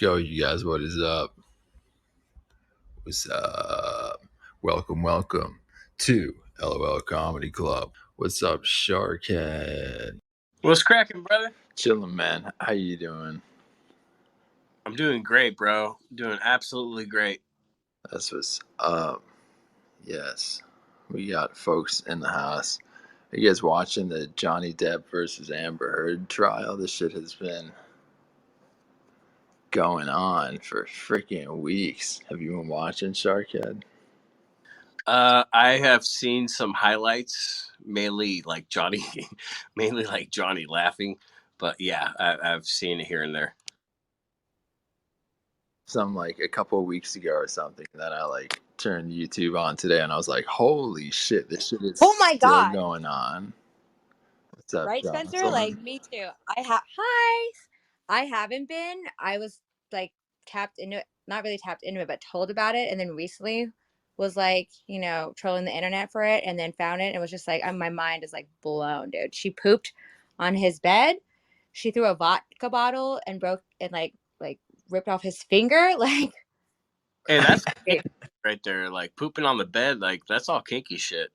go, you guys. What is up? What's up? Welcome to LOL Comedy Club. What's up, Sharkhead? What's cracking, brother? Chillin', man. How you doing? I'm doing great, bro. Doing absolutely great. That's what's up. Yes. We got folks in the house. Are you guys watching the Johnny Depp versus Amber Heard trial? This shit has been going on for freaking weeks. Have you been watching, Sharkhead? I have seen some highlights, mainly like Johnny laughing. But yeah, I've seen it here and there. Some like a couple of weeks ago or something. And then I like turned YouTube on today and I was like, holy shit, this shit is oh my still God. going on. What's up, right, Jocelyn? Spencer? Like me too. Hi. I haven't been. I was like tapped into it, not really tapped into it, but told about it, and then recently was like, trolling the internet for it, and then found it, and it was just like, my mind is like blown, dude. She pooped on his bed. She threw a vodka bottle and broke and like ripped off his finger. Like, Hey, that's right there. Like pooping on the bed, like that's all kinky shit.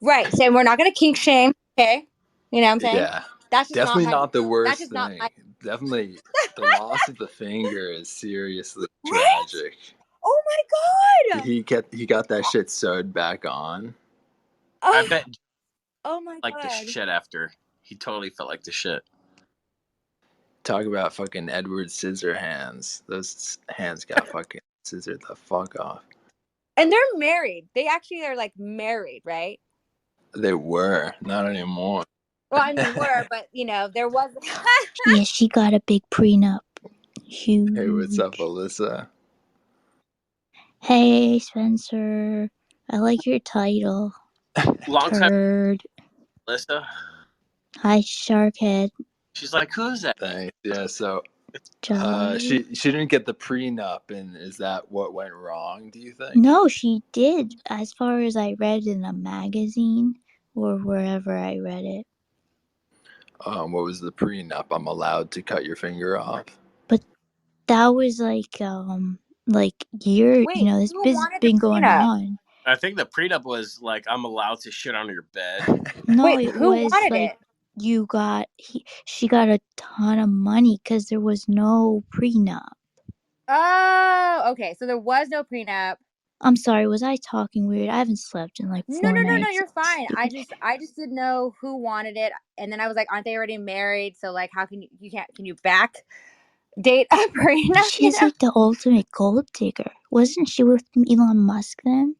Right. So we're not gonna kink shame. Okay. You know what I'm saying? Yeah. That's just definitely not the worst that's thing. not Definitely the loss of the finger is seriously tragic. Oh my God. He got that shit sewed back on. I bet Oh my like God. the shit after. He totally felt like the shit. Talk about fucking Edward Scissorhands. Those hands got fucking scissored the fuck off. And they're married. They're like married, right? They were. Not anymore. Well, I mean, but there was. Yeah, she got a big prenup. Huge. Hey, what's up, Alyssa? Hey, Spencer. I like your title. Long time, Turd. Alyssa. Hi, Sharkhead. She's like, who's that? Thanks. Yeah, so Johnny. she didn't get the prenup, and is that what went wrong, do you think? No, she did, as far as I read in a magazine or wherever I read it. What was the prenup? I'm allowed to cut your finger off. But that was like year. Wait, this has been going on. I think the prenup was like, I'm allowed to shit on your bed. No, Wait, it who was wanted like it? she got a ton of money because there was no prenup. Oh, okay. So there was no prenup. I'm sorry, was I talking weird? I haven't slept in like 4 nights. No, you're fine. I just didn't know who wanted it, and then I was like, aren't they already married? So like, how can you back date a prenup? She's like the ultimate gold digger. Wasn't she with Elon Musk then?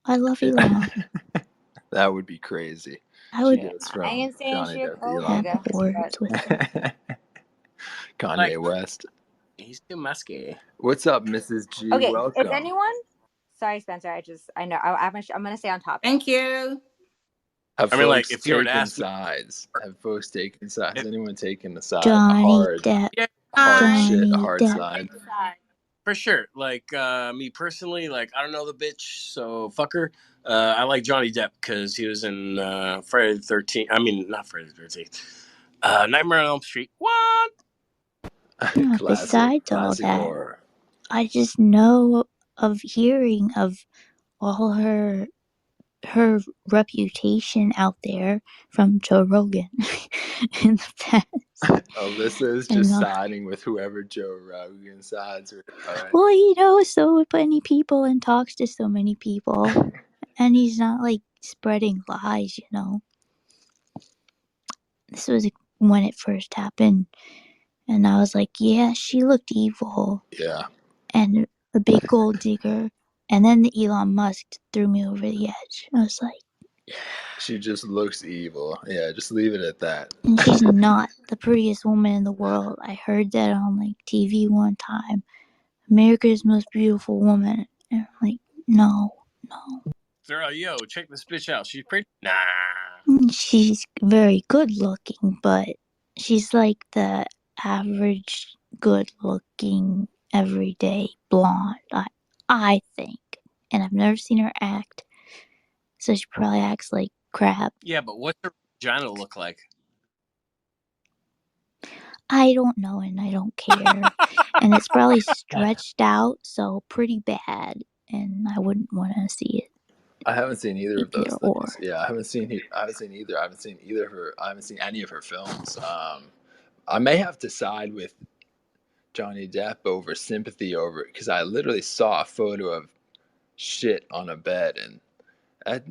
I love Elon. That would be crazy. I would. I ain't saying Johnny she a Depp, gold Elon digger. words with him. Kanye Like, West. He's too musky. What's up, Mrs. G? Okay, Welcome. is anyone? Sorry, Spencer. I know. I'm gonna stay on topic. Thank you. Have I mean, like, folks if you were to taken ask me- sides? Have folks taken sides? Has anyone taken the side? Johnny Hard, Depp. Yeah, hard Depp. side. for sure. Like me personally, like I don't know the bitch, so fuck her. I like Johnny Depp because he was in Friday the 13th. I mean, not Friday the 13th. Nightmare on Elm Street. What? Besides all classic that, horror. I just know of hearing of all her reputation out there from Joe Rogan in the past. Alyssa is just siding with whoever Joe Rogan sides with. Right. Well, he knows so many people and talks to so many people, and he's not like spreading lies, This was when it first happened, and I was like, yeah, she looked evil. Yeah. And a big gold digger. And then the Elon Musk threw me over the edge. I was like, she just looks evil. Yeah, just leave it at that. And she's not the prettiest woman in the world. I heard that on like TV one time. America's most beautiful woman. And I'm like, no. They're like, yo, check this bitch out. She's pretty. Nah. She's very good looking, but she's like the average good looking everyday blonde. I think. And I've never seen her act. So she probably acts like crap. Yeah, but what's her vagina look like? I don't know and I don't care. And it's probably stretched out, so pretty bad. And I wouldn't want to see it. I haven't seen either of Either those or. things. Yeah, I haven't seen either. I haven't seen either of her. I haven't seen any of her films. I may have to side with Johnny Depp over sympathy over it because I literally saw a photo of shit on a bed, and that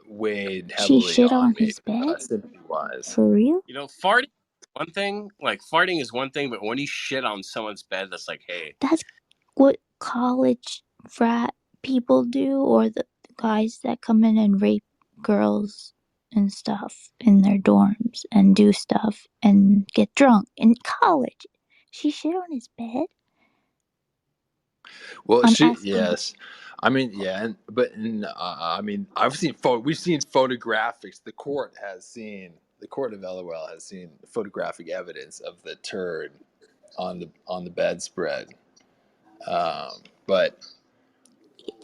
weighed She heavily shit on on me, his bed? sympathy wise. For real? You know, farting is one thing. Like farting is one thing, but when you shit on someone's bed, that's like, hey, That's what college frat people do, or the guys that come in and rape girls and stuff in their dorms and do stuff and get drunk in college. She shit on his bed? Well, I'm asking. yes, I mean, yeah, I mean, we've seen photographics. The court of LOL has seen photographic evidence of the turd on the bedspread. But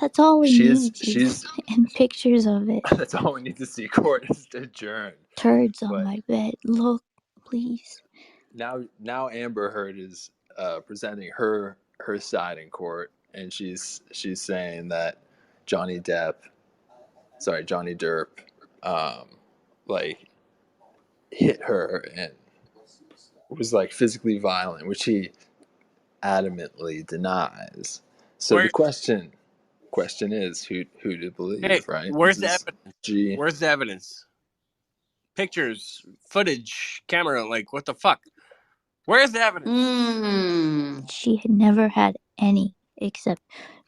That's all it needs is she's and pictures of it. that's all we need to see. Court is adjourned. Turds on But my bed. Look, please. now Amber Heard is presenting her side in court, and she's saying that Johnny Derp, um, like hit her and was like physically violent, which he adamantly denies. So the where? question is who to Hey, believe, right? where's This the is evidence? G. Where's the evidence? Pictures, footage, camera. Like, what the fuck? Where's the evidence? She had never had any except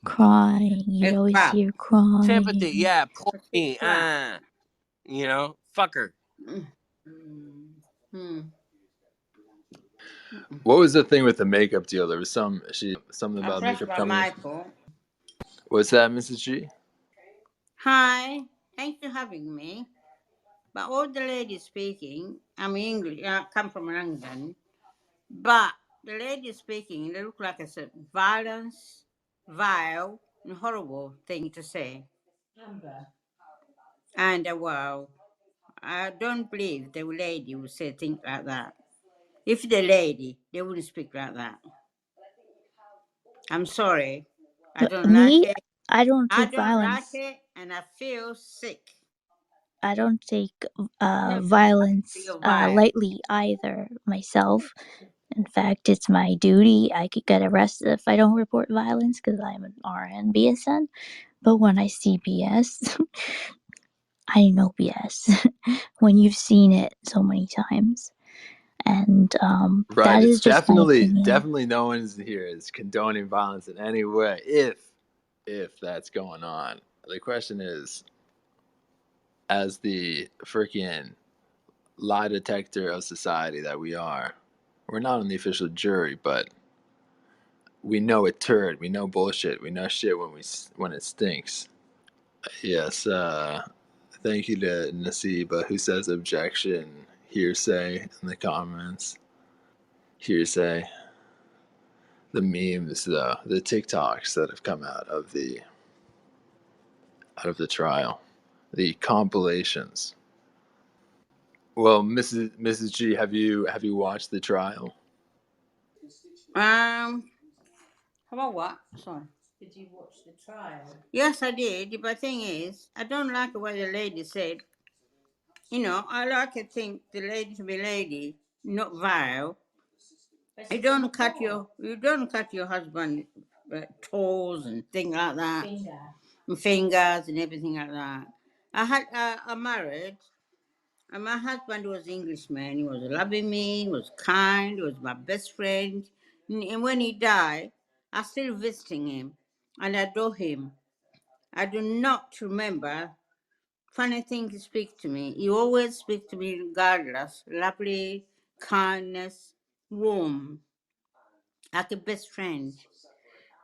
crying. You'd always crap. hear crying. Sympathy, yeah, poor It's me. crap. You know, fuck her. What was the thing with the makeup deal? There was something I about pressed makeup by company. Michael. What's that, Mrs. G? Hi, thanks for having me. But all the ladies speaking, I'm English, I come from London, but the ladies speaking, they look like it's a violence, vile, and horrible thing to say. And wow, I don't believe the lady would say things like that. If the lady, they wouldn't speak like that. I'm sorry. I don't like Me? it. I don't I take don't like violence. it, and I feel sick. I don't take No, violence feel vile. lightly either myself. In fact, it's my duty. I could get arrested if I don't report violence because I'm an RN BSN. But when I see BS, I know BS when you've seen it so many times. And Right. that It's is just my opinion. definitely no one's here is condoning violence in any way. If that's going on, the question is, as the freaking lie detector of society that we are, we're not on the official jury, but we know a turd. We know bullshit. We know shit when it stinks. Yes. Thank you to Nasiba who says objection hearsay in the comments. Hearsay. The memes, the TikToks that have come out of the trial, the compilations. Well, Mrs. G, have you watched the trial? How about what? Sorry. Did you watch the trial? Yes, I did. But the thing is, I don't like what the lady said. You know, I like to think the lady to be lady, not vile. You don't cut your husband toes and things like that, and fingers and everything like that. I married, and my husband was Englishman. He was loving me, he was kind, he was my best friend. And when he died, I still visiting him and adore him. I do not remember funny thing to speak to me. He always speak to me regardless, lovely, kindness, warm, like a best friend.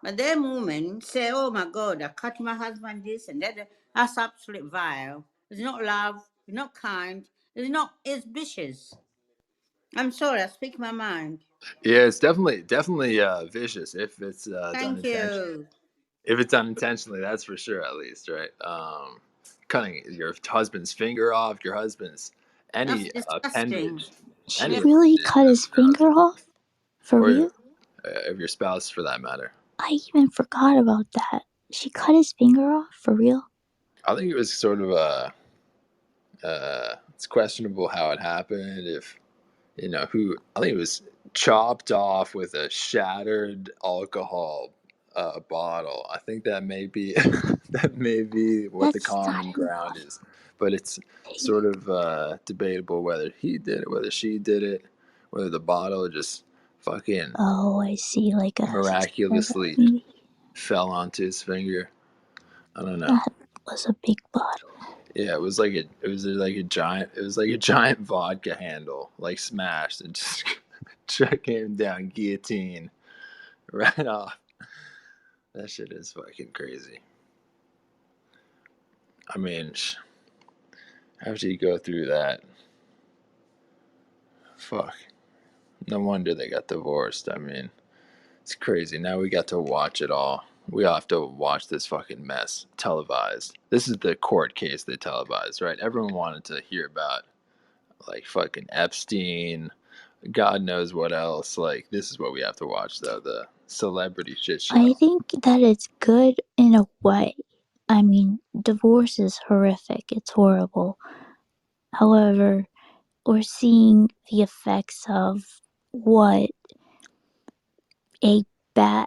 But that woman say, "Oh my God, I cut my husband this and that." That's absolute vile. It's not love. It's not kind. It's vicious. I'm sorry. I speak my mind. Yeah, it's definitely vicious if it's done Thank intentionally. you. If it's done intentionally, that's for sure. At least, right? Cutting your husband's finger off, your husband's That's any disgusting. appendage. She Anyone really did cut his finger off? For or real? of your spouse for that matter. I even forgot about that. She cut his finger off? For real? I think it was sort of it's questionable how it happened. If who, I think it was chopped off with a shattered alcohol bottle. I think that may be that may be what the That's not common ground is, but it's sort of debatable whether he did it, whether she did it, whether the bottle just fucking Oh, I see. Like a miraculously maybe fell onto his finger. I don't know. that was a big bottle. Yeah, it was like a giant vodka handle, like smashed and just chuck him down, guillotine right off. That shit is fucking crazy. I mean, after you go through that, fuck. No wonder they got divorced. I mean, it's crazy. Now we got to watch it all. We all have to watch this fucking mess televised. This is the court case they televised, right? Everyone wanted to hear about like fucking Epstein, God knows what else. Like, this is what we have to watch, though, the celebrity shit show. I think that it's good in a way. I mean, divorce is horrific. It's horrible. However, we're seeing the effects of what a bad,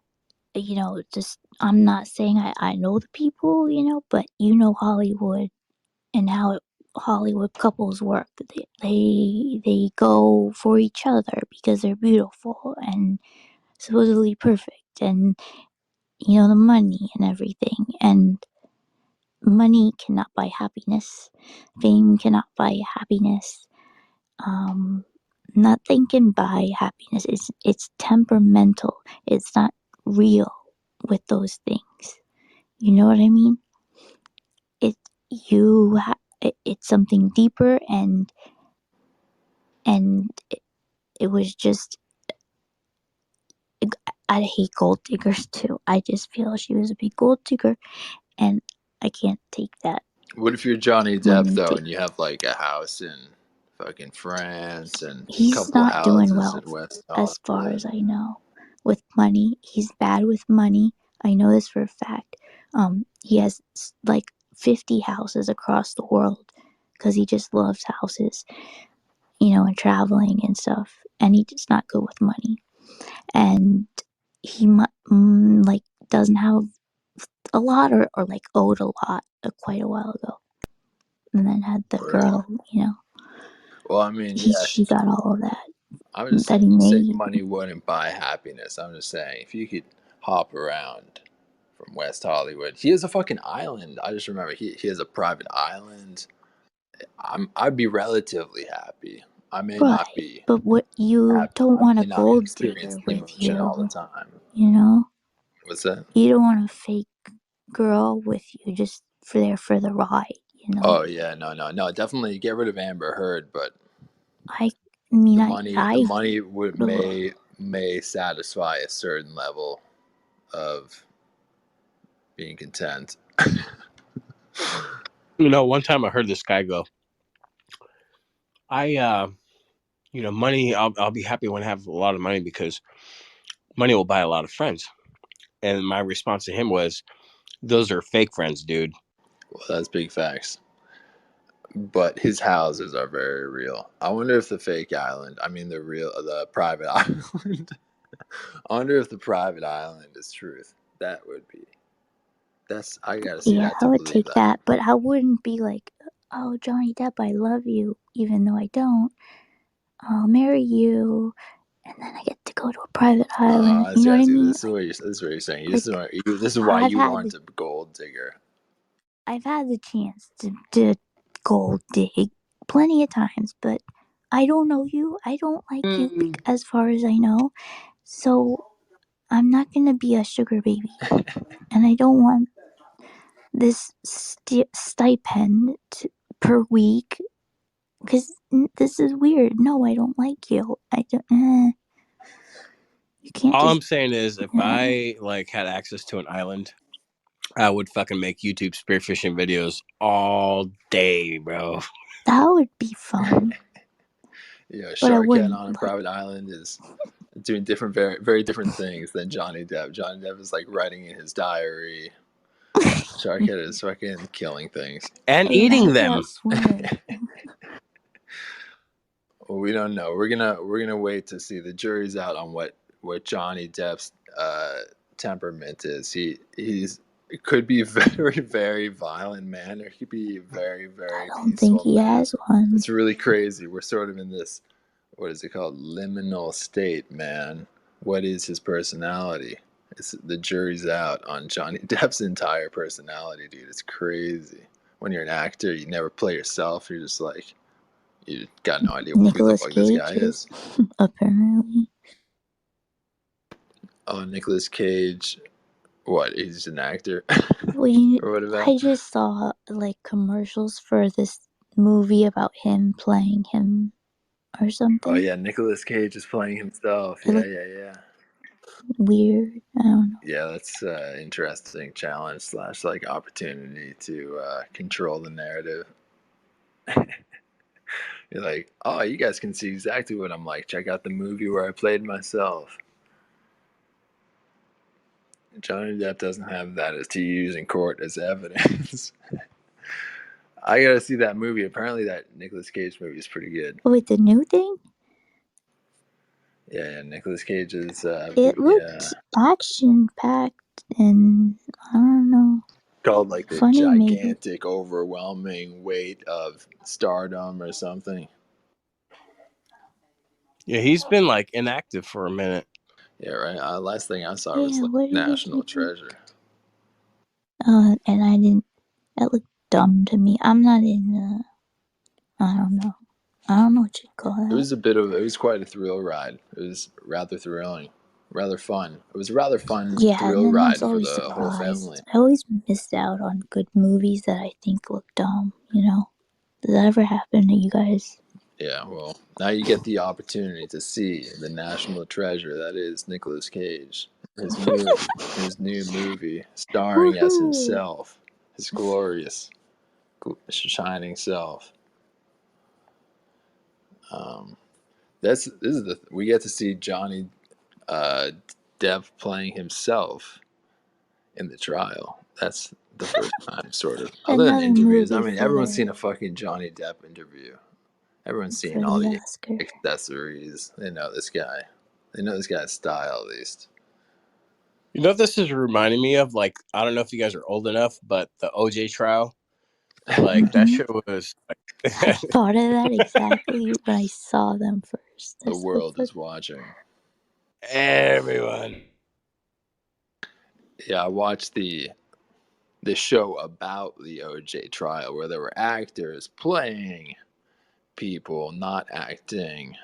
just, I'm not saying I know the people, but Hollywood and how Hollywood couples work. They go for each other because they're beautiful and supposedly perfect, and the money and everything. And money cannot buy happiness. Fame cannot buy happiness. Nothing can buy happiness. It's temperamental. It's not real with those things. You know what I mean? It's something deeper, and it was just, I hate gold diggers too. I just feel she was a big gold digger, and I can't take that. What if you're Johnny Depp, money though, to, and you have, like, a house in fucking France and a he's couple not doing houses well in West as far Hollywood? as I know with money. He's bad with money. I know this for a fact. He has like 50 houses across the world because he just loves houses, and traveling and stuff. And he's just not good with money. And he like doesn't have a lot, or like owed a lot quite a while ago. And then had the girl, Well, I mean, yeah, she got all of that I'm just that saying, he you say made. money wouldn't buy happiness. I'm just saying, if you could hop around from West Hollywood, he has a fucking island. I just remember he has a private island. I'd be relatively happy. I may Right, not be but what you happy. don't I want may a not gold experience digger the with emotion all the you, time. What's that? You don't want a fake girl with you just for the ride, Oh yeah, no. Definitely get rid of Amber Heard, but I mean, the I money may satisfy a certain level of being content. One time I heard this guy go, money, I'll be happy when I have a lot of money because money will buy a lot of friends. And my response to him was, those are fake friends, dude. Well, that's big facts. But his houses are very real. I wonder if the fake island, I mean the private island. I wonder if the private island is truth. That would be. I gotta see that I to would believe take that. that, but I wouldn't be like, oh, Johnny Depp, I love you, even though I don't. I'll marry you, and then I get to go to a private island. I You know see. what I I see. mean? This is what you're saying. Like, This is why I've you had want a gold digger. the chance to gold dig plenty of times, but I don't know you. I don't like you, as far as I know. So I'm not gonna be a sugar baby, and I don't want this stipend per week because this is weird. No, I don't like you. I don't. You can't All just. I'm saying is, if I had access to an island, I would fucking make YouTube spearfishing videos all day, bro. That would be fun. Yeah, But I Sharkhead wouldn't on a private island is doing different, very, very different things than Johnny Depp. Johnny Depp is like writing in his diary. Sharkhead is fucking killing things. And eating them. Swimming. Well, we don't know. We're gonna wait to see. The jury's out on what Johnny Depp's temperament is. It could be a very, very violent man, or he could be very, very I don't peaceful think he man. has one. It's really crazy. We're sort of in this, what is it called, liminal state, man. What is his personality? The jury's out on Johnny Depp's entire personality, dude. It's crazy. When you're an actor, you never play yourself. You're just like, you got no idea who the Nicolas fuck this Cage guy is. apparently. Oh, Nicolas Cage. What? He's an actor? Well, Or what about? I just saw like commercials for this movie about him playing him or something. Oh yeah, Nicolas Cage is playing himself. It Yeah, looked yeah. weird. I don't know. Yeah, that's interesting challenge / like opportunity to control the narrative. You're like, oh, you guys can see exactly what I'm like. Check out the movie where I played myself. Johnny Depp doesn't have that to use in court as evidence. I gotta see that movie. Apparently, that Nicolas Cage movie is pretty good. Wait, the new thing? Yeah, Nicolas Cage's. It looked action packed and I don't know. Called like the Funny, gigantic, overwhelming weight of stardom or something. Yeah, he's been like inactive for a minute. Yeah, right. Last thing I saw Yeah, was like what did National he do? Treasure. And I didn't. That looked dumb to me. I'm not in. I don't know. I don't know what you'd call that. It was quite a thrill ride. It was rather thrilling, rather fun. It was a rather fun thrill and then I ride was for always the whole surprised. family. I always missed out on good movies that I think look dumb. You know, does that ever happen to you guys? Yeah, well, now you get the opportunity to see the national treasure that is Nicolas Cage. His new movie starring as himself, his glorious, shining self. We get to see Johnny Depp playing himself in the trial. That's the first time, sort of. Other than Another interviews, I movie mean, for everyone's seen a fucking Johnny Depp interview. Everyone's seen all the the Oscar. accessories. They know this guy. They know this guy's style, at least. You know what this is reminding me of? Like, I don't know if you guys are old enough, but the OJ trial. Like, that shit was... I thought of that exactly when I saw them first. The world is watching. Everyone. Yeah, I watched the show about the OJ trial where there were actors playing people, not acting.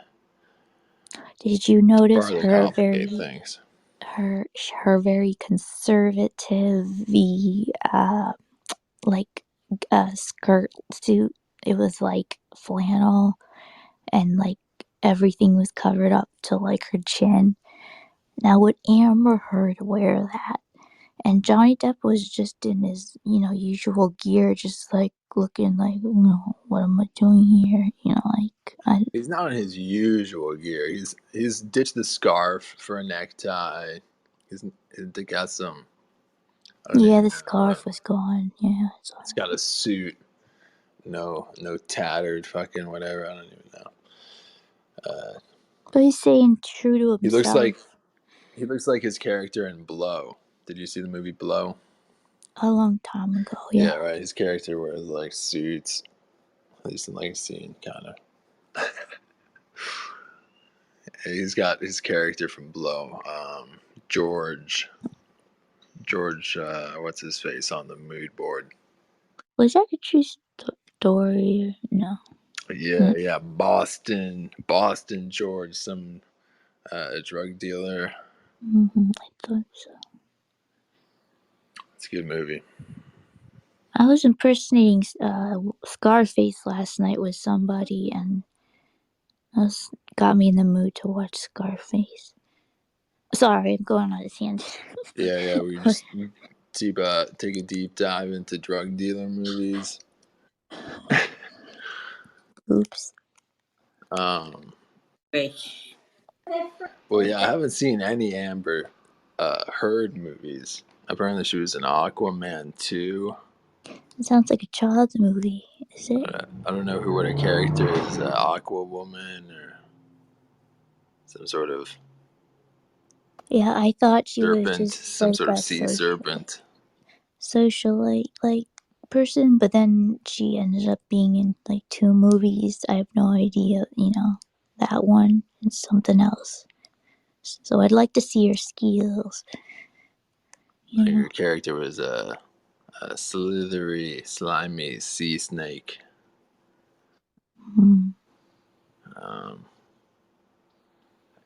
Did you notice Further her complicate things. her very conservative like skirt suit? It was like flannel and like everything was covered up to like her chin. Now would Amber Heard wear that? And Johnny Depp was just in his, usual gear, just like looking like, what am I doing here? He's not in his usual gear. He's ditched the scarf for a necktie. He's got some. The scarf was gone. Yeah, it's got a suit. No tattered fucking whatever. I don't even know. But he's saying true to himself. He looks like his character in Blow. Did you see the movie Blow? A long time ago, yeah. Yeah, right. His character wears like suits. At least in like a scene, kind of. He's got his character from Blow. George, what's his face on the mood board? Was that a true story? No. Yeah. Boston George, some drug dealer. I thought so. It's a good movie. I was impersonating Scarface last night with somebody, and that got me in the mood to watch Scarface. Sorry, I'm going on a tangent. Yeah, we just take a deep dive into drug dealer movies. Oops. Fish. Well, yeah, I haven't seen any Amber Heard movies. Apparently, she was in Aquaman 2. It sounds like a child's movie. Is it? I don't know what her character is, Aqua Woman or some sort of Yeah, I thought she was serpent, just some like sort of a sea serpent. socialite like person, but then she ended up being in like 2 movies. I have no idea, that one and something else. So I'd like to see her skills. Her character was a slithery, slimy sea snake.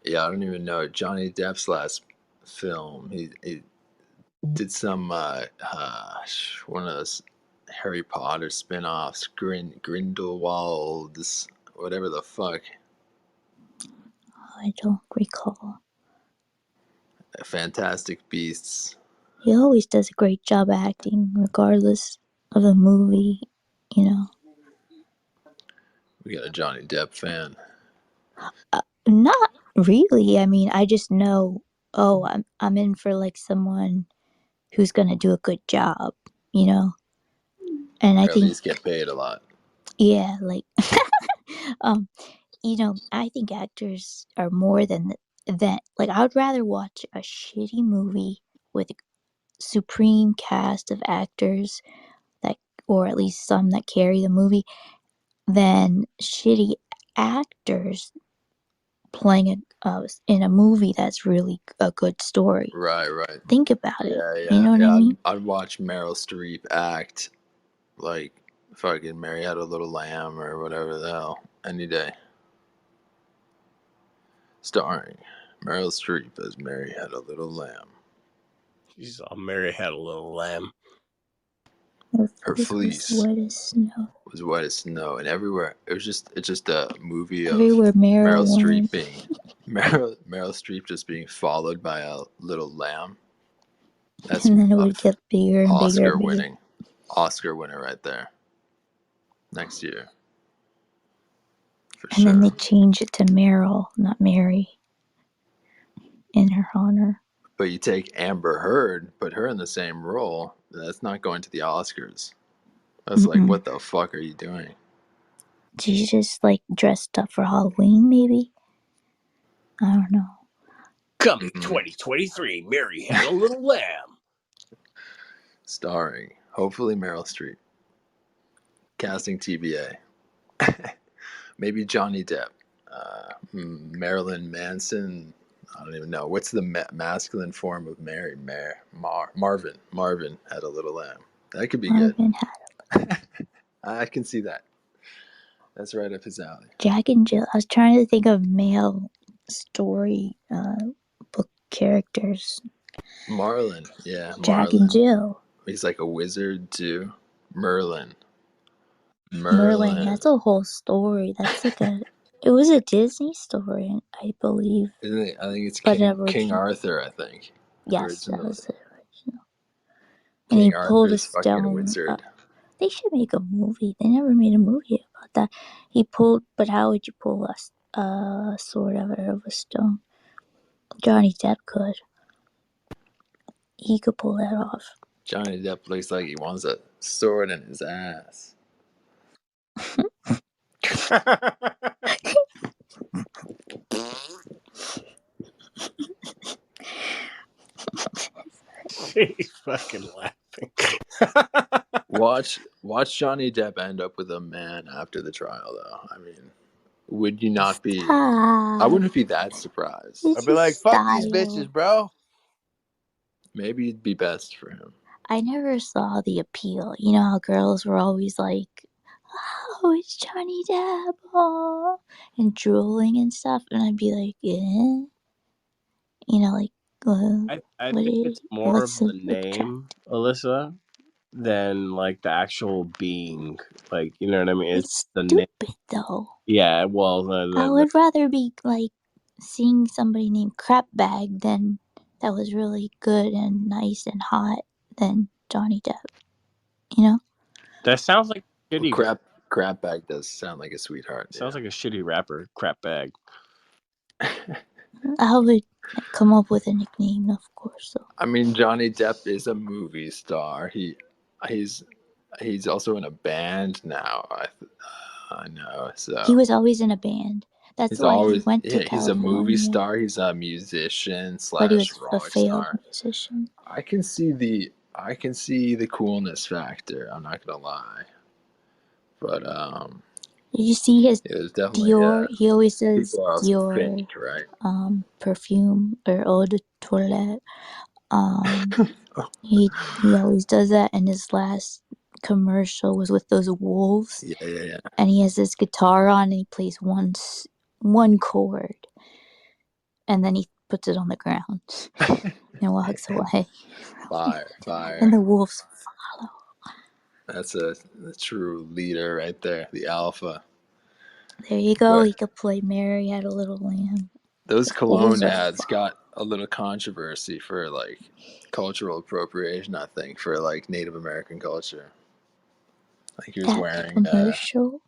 Yeah, I don't even know. Johnny Depp's last film, he did some one of those Harry Potter spin-offs, Grindelwald, whatever the fuck. I don't recall. Fantastic Beasts. He always does a great job acting, regardless of the movie. We got a Johnny Depp fan. Not really. I mean, I just know. Oh, I'm in for like someone who's gonna do a good job. And I Or at think, least get paid a lot. yeah, like, I think actors are more than that. Like, I would rather watch a shitty movie with a supreme cast of actors or at least some that carry the movie, than shitty actors playing in a movie that's really a good story. Right. Think about it. Yeah. You know what I mean? I'd watch Meryl Streep act like fucking Mary Had a Little Lamb or whatever the hell any day. Starring Meryl Streep as Mary Had a Little Lamb. She's all Mary Had a Little Lamb. Her fleece was white as snow, and everywhere it's just a movie of Meryl Streep being Meryl Streep just being followed by a little lamb. That's and then it would get bigger and bigger. Oscar winner right there. Next year. And then they change it to Meryl, not Mary, in her honor. But you take Amber Heard, put her in the same role, that's not going to the Oscars. That's like, what the fuck are you doing? She's just like dressed up for Halloween, maybe? I don't know. Coming 2023, Mary Had a Little Lamb. Starring, hopefully, Meryl Streep. Casting TBA. Maybe Johnny Depp. Marilyn Manson. I don't even know. What's the masculine form of Mary? Marvin. Marvin Had a Little Lamb. That could be Marvin good. I can see that. That's right up his alley. Jack and Jill. I was trying to think of male story book characters. Marlin. Yeah, Jack and Jill. He's like a wizard too. Merlin. That's a whole story. That's like it was a Disney story, I believe. Isn't it? I think it's King Arthur, I think. Yes, originally. That was the original. King and he Arthur's pulled a stone. Wizard. They should make a movie. They never made a movie about that. But how would you pull a sword out of a stone? Johnny Depp could. He could pull that off. Johnny Depp looks like he wants a sword in his ass. She's fucking laughing. Watch Johnny Depp end up with a man after the trial, though. I mean, would you not be? I wouldn't be that surprised. I'd be like, fuck these bitches, bro. Maybe it'd be best for him. I never saw the appeal. You know how girls were always like, oh, it's Johnny Depp, oh, and drooling and stuff. And I'd be like, yeah. I think it's more of the name, Alyssa, than like the actual being. Like, you know what I mean? It's the stupid name. Though. Yeah, well, I would rather be like seeing somebody named Crapbag than that was really good and nice and hot than Johnny Depp. You know? That sounds like shitty. Crap bag does sound like a sweetheart. Sounds like a shitty rapper. Crap bag. I would come up with a nickname, of course. So. I mean, Johnny Depp is a movie star. He's also in a band now. I know. So He was always in a band. That's he's why he always went to he's a movie California. star. He's a musician But he / was a rock failed star. musician. I can see the coolness factor. I'm not gonna lie, but Did you see his it was definitely Dior? He always does people are also Dior fake, right? perfume or eau de toilette. He always does that, and his last commercial was with those wolves. Yeah. And he has this guitar on, and he plays one chord, and then he puts it on the ground and walks away. Fire. And the wolves follow. That's a true leader right there, the alpha. There you go. But He could play Mary Had a Little Lamb. those Wolves cologne are ads got a little controversy for like cultural appropriation, I think, for like Native American culture. Like he was that commercial.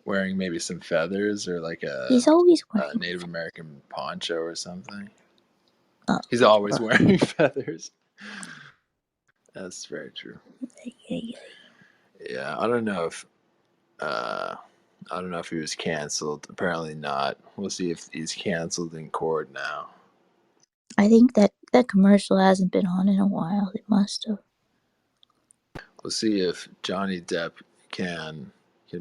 wearing maybe some feathers or like He's always wearing Native American poncho or something. Oh, He's always wearing feathers. That's very true. Yeah, I don't know if he was canceled. Apparently not. We'll see if he's canceled in court now. I think that commercial hasn't been on in a while. It must have. We'll see if Johnny Depp can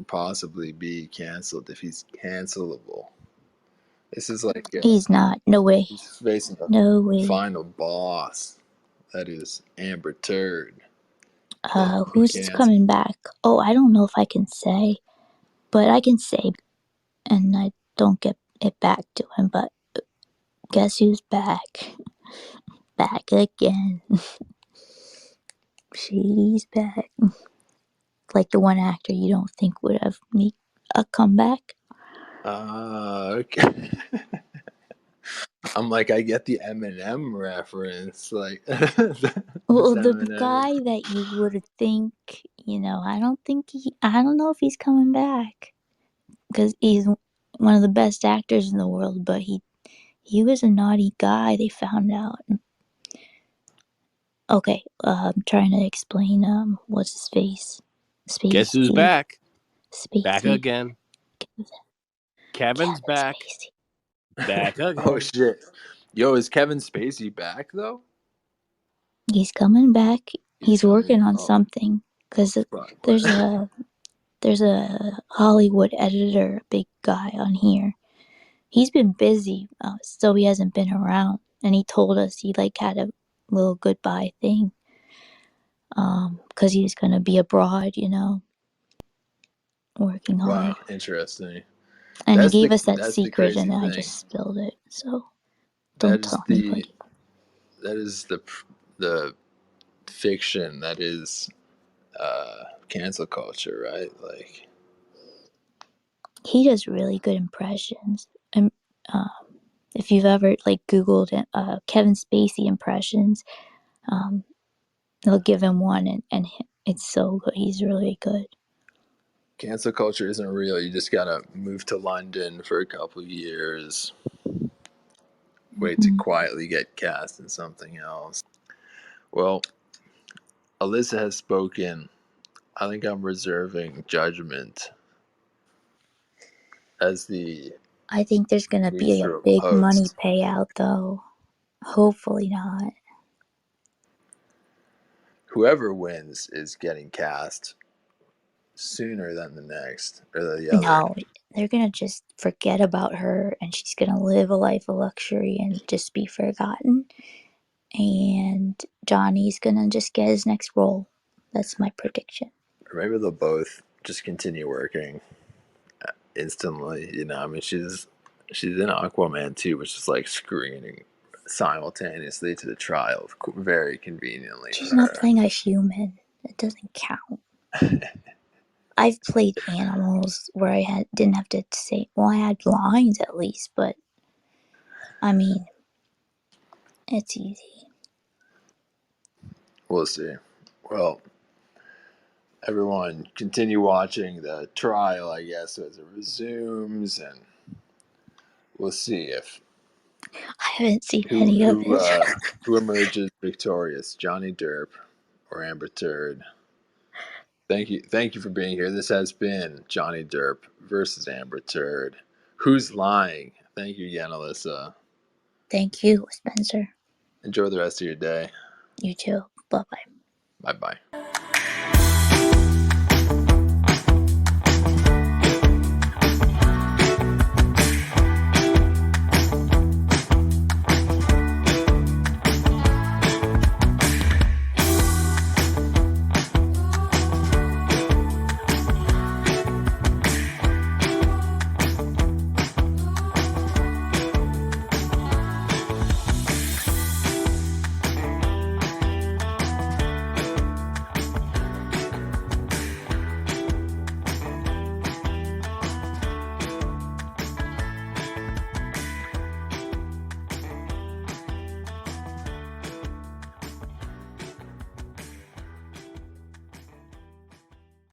possibly be canceled, if he's cancelable. This is like He's not. No way. he's facing the No way. final boss. That is Amber Turd. Who's coming back? Oh, I don't know if I can say, but I can say, and I don't get it back to him. But guess who's back? Back again. She's back. Like the one actor you don't think would have made a comeback. Okay. I'm like, I get the Eminem reference. Like, well, the guy that you would think, I don't know if he's coming back because he's one of the best actors in the world, but he was a naughty guy. They found out. Okay, I'm trying to explain. What's his face? Spacey. Guess who's back? Spacey. Back again. Kevin's back. Spacey. Back again. Oh shit! Yo, is Kevin Spacey back though? He's coming back. He's working on something because there's a Hollywood editor, a big guy on here. He's been busy, so he hasn't been around. And he told us he had a little goodbye thing, because he was gonna be abroad, working hard. Wow, interesting. And he gave us that secret, and I just spilled it. So don't tell anybody. That is the fiction that is cancel culture, right? Like, he does really good impressions. And if you've ever Googled Kevin Spacey impressions, they'll give him one, and it's so good. He's really good. Cancel culture isn't real. You just gotta move to London for a couple of years, wait to quietly get cast in something else. Well, Alyssa has spoken. I think I'm reserving judgment as I think there's gonna be a big money payout, though. Hopefully not. Whoever wins is getting cast sooner than the next or the other. No, they're gonna just forget about her, and she's gonna live a life of luxury and just be forgotten. And Johnny's gonna just get his next role. That's my prediction. Or maybe they'll both just continue working instantly. I mean, she's in Aquaman 2, which is like screening simultaneously to the trial, very conveniently. She's not playing a human. It doesn't count. I've played animals where I didn't have to say. Well, I had lines at least, but I mean, it's easy. We'll see. Well, everyone continue watching the trial, I guess, as it resumes, and we'll see if I haven't seen any of it. who emerges victorious, Johnny Depp or Amber Turd. Thank you for being here. This has been Johnny Depp versus Amber Turd. Who's lying? Thank you again, Alyssa. Thank you, Spencer. Enjoy the rest of your day. You too. Bye-bye. Bye-bye.